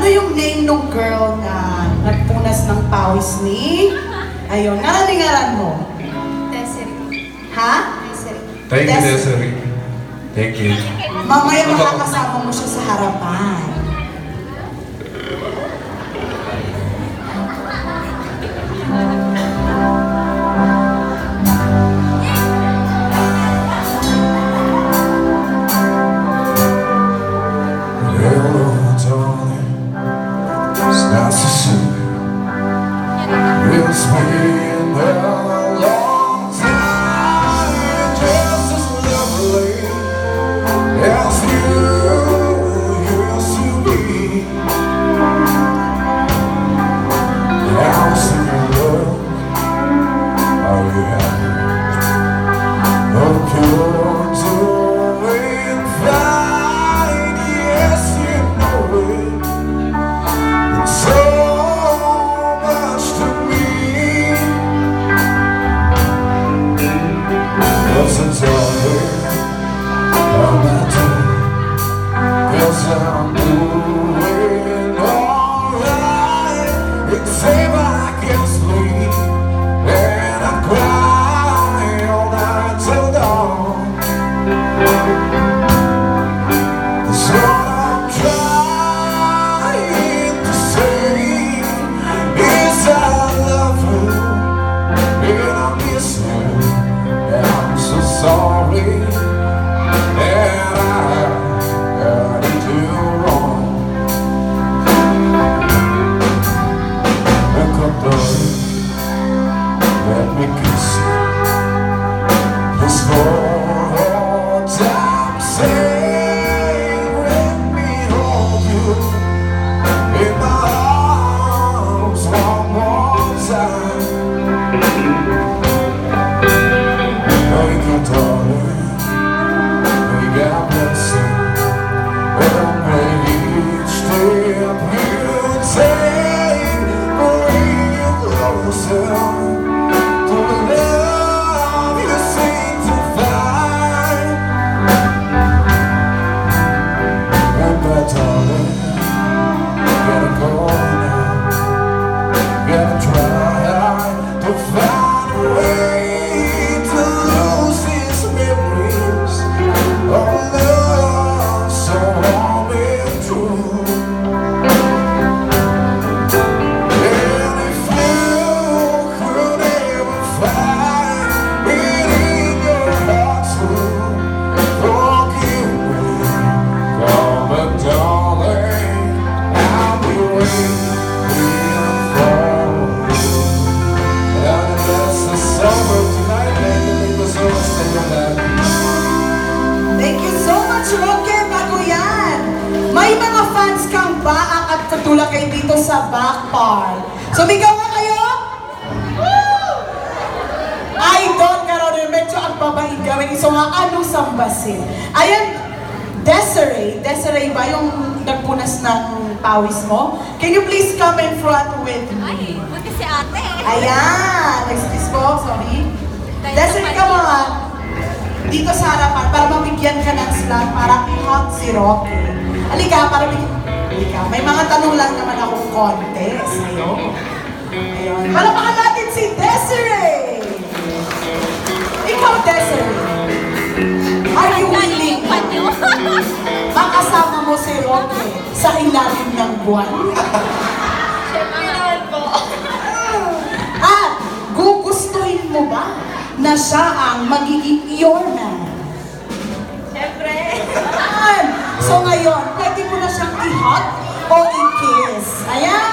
Ano yung name ng girl na nagpunas ng pawis ni? Ayun, naraningaran mo? Desiree. Ha? Desiree. Thank you, Desiree. Thank you. Mamaya makakasama mo siya sa harapan. It's been a long time, just as lovely as you used to be. Now singing love, are you happy? Hope you're doing fine, yes you know it. It's so much to me. What's the talking about doing? 'Cause I'm doing alright. Except I can't sleep and I cry all night till dawn. That's what I'm trying to say is I love you and I miss you. And I'm so sorry that I did you wrong. Look up, darling, let me kiss you. This for time's sake, let me hold you in my arms one more time. Thank you, darling. May God bless you. And may each step you take bring you closer to the love you seem to find. And my darling, gotta go now. Gotta try to find a way to lose these memories of love so warm and true. And if you could ever find it in your heart to forgive me, come and darling, I'll be waiting for you. And that's the summer tonight, baby. Let's all stay on that. Thank you so much, Roque. Bago yan. May mga fans kang baak at katulad kayo dito sa back part. Sumigaw nga kayo! Woo! Idol ka rin, medyo ang babae gawin. So nga, ano sambasin? Ayan, Desiree ba yung nagpunas ng pawis mo? Can you please come in front with me? Buti si ate. Ayan! Excuse po, sorry. Desiree ka mga dito sa harapan para mabigyan ka ng slot para i-hot si Roque. Halika, para halika. May mga tanong lang naman akong contest. Ayun. Palapakan natin si Desiree! Ikaw, Desiree. Are you willing makasama mo si Roque sa ilalim ng buwan? Siyempre naman po. At gugustuhin mo ba na siya ang magiging your man? Siyempre. Ayan. So ngayon, pwede mo na siyang i-hot o i-kiss. Ayan!